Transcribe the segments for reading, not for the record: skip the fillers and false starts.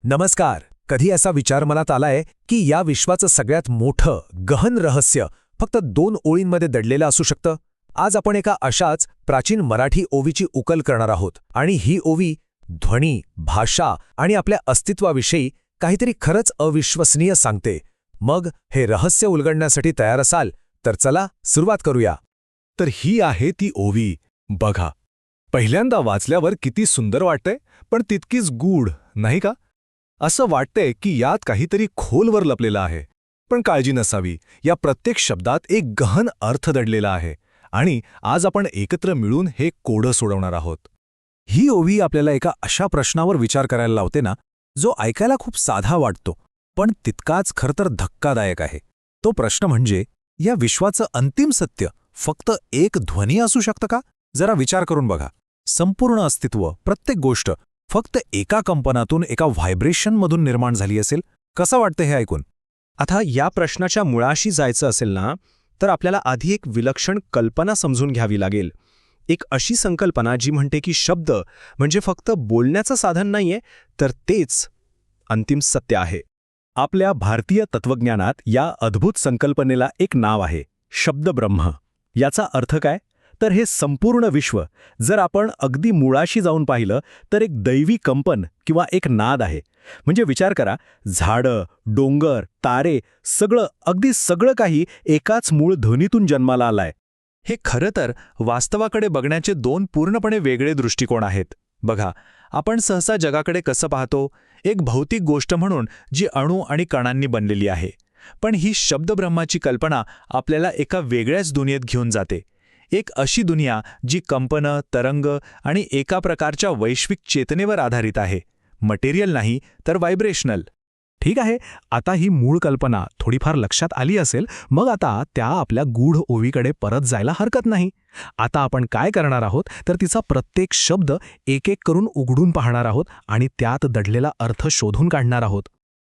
नमस्कार. कधी असा विचार मनात आलाय की या विश्वाचं सगळ्यात मोठं गहन रहस्य फक्त 2 ओळींमध्ये दडलेलं असू शकतं. आज आपण एका अशाच प्राचीन मराठी ओवीची उकल करणार आहोत आणि ही ओवी ध्वनी, भाषा आणि आपल्या अस्तित्वाविषयी काहीतरी खरंच अविश्वसनीय सांगते. मग हे रहस्य उलगडण्यासाठी तयार असाल तर चला सुरुवात करूया. तर ही आहे ती ओवी. बघा, पहिल्यांदा वाचल्यावर किती सुंदर वाटतंय, पण तितकीच गूढ, नाही का? असं वाटतंय की यात काहीतरी खोलवर लपलेलं आहे. पण काळजी नसावी, या प्रत्येक शब्दात एक गहन अर्थ दडलेला आहे आणि आज आपण एकत्र मिळून हे कोडं सोडवणार आहोत. ही ओवी आपल्याला एका अशा प्रश्नावर विचार करायला लावते ना, जो ऐकायला खूप साधा वाटतो पण तितकाच खरंतर धक्कादायक आहे. तो प्रश्न म्हणजे, या विश्वाचं अंतिम सत्य फक्त एक ध्वनी असू शकतं का? जरा विचार करून बघा. संपूर्ण अस्तित्व, प्रत्येक गोष्ट फक्त एका कंपनातून, एका व्हायब्रेशनमधून निर्माण झाली असेल. कसं वाटतं हे ऐकून? आता या प्रश्नाच्या मुळाशी जायचं असेल ना, तर आपल्याला आधी एक विलक्षण कल्पना समजून घ्यावी लागेल. एक अशी संकल्पना जी म्हणते की शब्द म्हणजे फक्त बोलण्याचं साधन नाहीये, तर तेच अंतिम सत्य आहे. आपल्या भारतीय तत्वज्ञानात या अद्भुत संकल्पनेला एक नाव आहे, शब्दब्रह्म. याचा अर्थ काय? तर हे संपूर्ण विश्व जर आपण अगदी मुळाशी जाऊन पाहिलं तर एक दैवी कंपन किंवा एक नाद आहे. म्हणजे विचार करा, झाडं, डोंगर, तारे, अगदी सगळं काही एकाच मूळ ध्वनीतून जन्माला आलाय. हे खरं तर वास्तवाकडे बघण्याचे 2 पूर्णपणे वेगळे दृष्टिकोन आहेत. बघा, आपण सहसा जगाकडे कसं पाहतो, एक भौतिक गोष्ट म्हणून जी अणू आणि कणांनी बनलेली आहे. पण ही शब्दब्रह्माची कल्पना आपल्याला एका वेगळ्याच दुनियेत घेऊन जाते. एक अशी दुनिया जी कंपनं, तरंग आणि एका प्रकारच्या वैश्विक चेतनेवर आधारित आहे. मटेरियल नाही तर व्हायब्रेशनल. ठीक आहे, आता ही मूळ कल्पना थोडीफार लक्षात आली असेल. मग आता त्या आपल्या गूढ ओवीकडे परत जायला हरकत नाही. आता आपण काय करणार आहोत, तर तिचा प्रत्येक शब्द एक एक करून उघडून पाहणार आहोत आणि त्यात दडलेला अर्थ शोधून काढणार आहोत.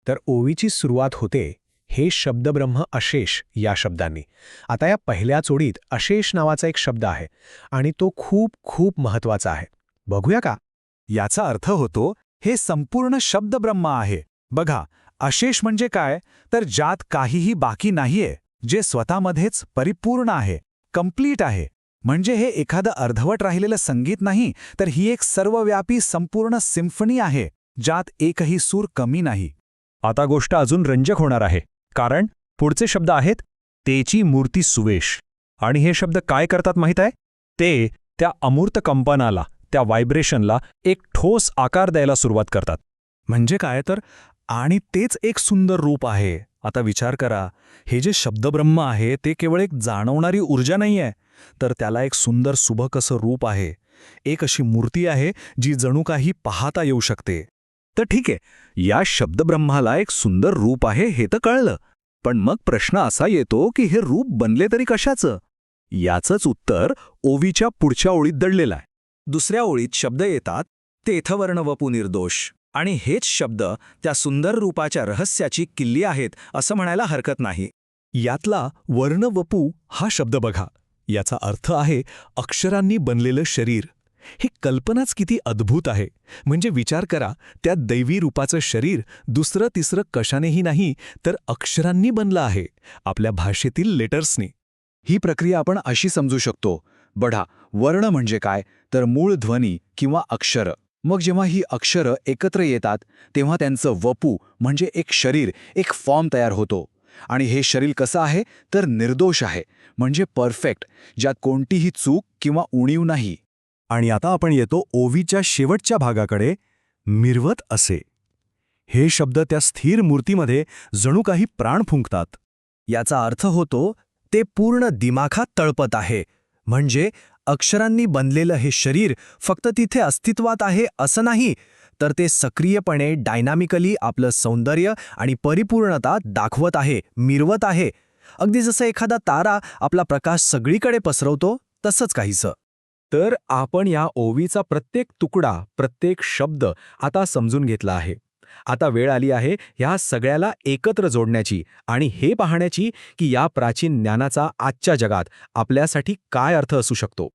तर ओवीची सुरुवात होते हे शब्दब्रह्म अशेष या शब्दांनी. आता या पहिल्याच ओळीत अशेष नावाचा एक शब्द आहे आणि तो खूप खूप महत्वाचा आहे. बघूया का? याचा अर्थ होतो, हे संपूर्ण शब्दब्रह्म आहे. बघा, अशेष म्हणजे काय? तर ज्यात काहीही बाकी नाहीये, जे स्वतःमध्येच परिपूर्ण आहे, कंप्लीट आहे. म्हणजे हे एखादं अर्धवट राहिलेलं संगीत नाही, तर ही एक सर्वव्यापी संपूर्ण सिम्फनी आहे, ज्यात एकही सूर कमी नाही. आता गोष्ट अजून रंजक होणार आहे, कारण पुढचे शब्द आहेत तेची मूर्ती सुवेश. आणि हे शब्द काय करतात माहीत आहे? ते त्या अमूर्त कंपनाला, त्या व्हायब्रेशनला एक ठोस आकार द्यायला सुरुवात करतात. म्हणजे काय तर? आणि तेच एक सुंदर रूप आहे. आता विचार करा, हे जे शब्दब्रह्म आहे ते केवळ एक जाणवणारी ऊर्जा नाहीये, तर त्याला एक सुंदर सुबक असं रूप आहे. एक अशी मूर्ती आहे जी जणू काही पाहता येऊ शकते. तर ठीक आहे, या शब्दब्रह्माला एक सुंदर रूप आहे हे तर कळलं. पण मग प्रश्न असा येतो की हे रूप बनले तरी कशाचं? याचंच उत्तर ओवीच्या पुढच्या ओळीत दडलेलं आहे. दुसऱ्या ओळीत शब्द येतात, तेथवर्ण वपू निर्दोष. आणि हेच शब्द त्या सुंदर रूपाच्या रहस्याची किल्ली आहेत असं म्हणायला हरकत नाही. यातला वर्ण वपू हा शब्द बघा. याचा अर्थ आहे अक्षरांनी बनलेलं शरीर. ही कल्पनाच किती अद्भुत आहे. म्हणजे विचार करा, त्या दैवी रूपाचं शरीर दुसरं तिसरं कशानेही नाही, तर अक्षरांनी बनलं आहे, आपल्या भाषेतील लेटर्सनी. ही प्रक्रिया आपण अशी समजू शकतो. बघा, वर्ण म्हणजे काय? तर मूळ ध्वनी किंवा अक्षर. मग जेव्हा ही अक्षरं एकत्र येतात तेव्हा त्यांचं वपू म्हणजे एक शरीर, एक फॉर्म तयार होतो. आणि हे शरीर कसं आहे? तर निर्दोष आहे, म्हणजे परफेक्ट, ज्यात कोणतीही चूक किंवा उणीव नाही. आणि आता आपण येतो ओवीच्या शेवटच्या भागाकडे, मिरवत असे. हे शब्द त्या स्थिर मूर्तीमध्ये जणू काही प्राण फुंकतात. याचा अर्थ होतो, ते पूर्ण दिमाखात तळपत आहे. म्हणजे अक्षरांनी बनलेलं हे शरीर फक्त तिथे अस्तित्वात आहे असं नाही, तर ते सक्रियपणे, डायनामिकली आपलं सौंदर्य आणि परिपूर्णता दाखवत आहे, मिरवत आहे. अगदी जसं एखादा तारा आपला प्रकाश सगळीकडे पसरवतो, तसंच काहीसं. तर आपण या ओवीचा प्रत्येक तुकडा, प्रत्येक शब्द आता समजून घेतला आहे. आता वेळ आली आहे ह्या सगळ्याला एकत्र जोडण्याची आणि हे पाहण्याची की या प्राचीन ज्ञानाचा आजच्या जगात आपल्यासाठी काय अर्थ असू शकतो.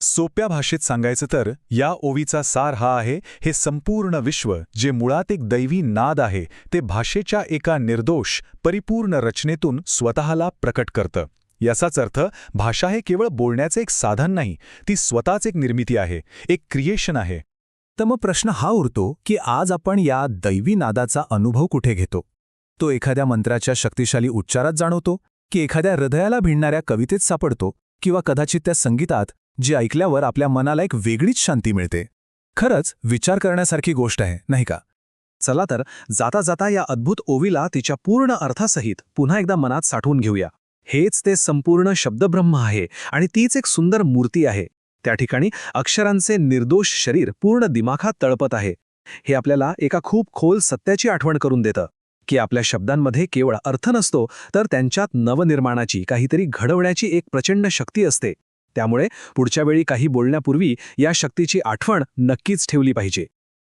सोप्या भाषेत सांगायचं तर या ओवीचा सार हा आहे, हे संपूर्ण विश्व जे मुळात एक दैवी नाद आहे ते भाषेच्या एका निर्दोष परिपूर्ण रचनेतून स्वतःला प्रकट करतं. याचाच अर्थ भाषा हे केवळ बोलण्याचे एक साधन नाही, ती स्वतःच एक निर्मिती आहे, एक क्रिएशन आहे. तर मग प्रश्न हा उरतो की आज आपण या दैवी नादाचा अनुभव कुठे घेतो? तो एखाद्या मंत्राच्या शक्तिशाली उच्चारात जाणवतो की एखाद्या हृदयाला भिडणाऱ्या कवितेत सापडतो किंवा कदाचित त्या संगीतात जे ऐकल्यावर आपल्या मनाला एक वेगळीच शांती मिळते? खरंच विचार करण्यासारखी गोष्ट आहे, नाही का? चला तर जाता जाता या अद्भुत ओवीला तिच्या पूर्ण अर्थासहित पुन्हा एकदा मनात साठवून घेऊया. हेच ते संपूर्ण शब्दब्रह्म आहे आणि तीच एक सुंदर मूर्ती आहे. त्या ठिकाणी अक्षरांचे निर्दोष शरीर पूर्ण दिमाखात तळपत आहे. हे आपल्याला एका खूप खोल सत्याची आठवण करून देतं की आपल्या शब्दांमध्ये केवळ अर्थ नसतो, तर त्यांच्यात नवनिर्माणाची, काहीतरी घडवण्याची एक प्रचंड शक्ती असते. त्यामुळे पुढच्या वेळी काही बोलण्यापूर्वी या शक्तीची आठवण नक्कीच ठेवली पाहिजे.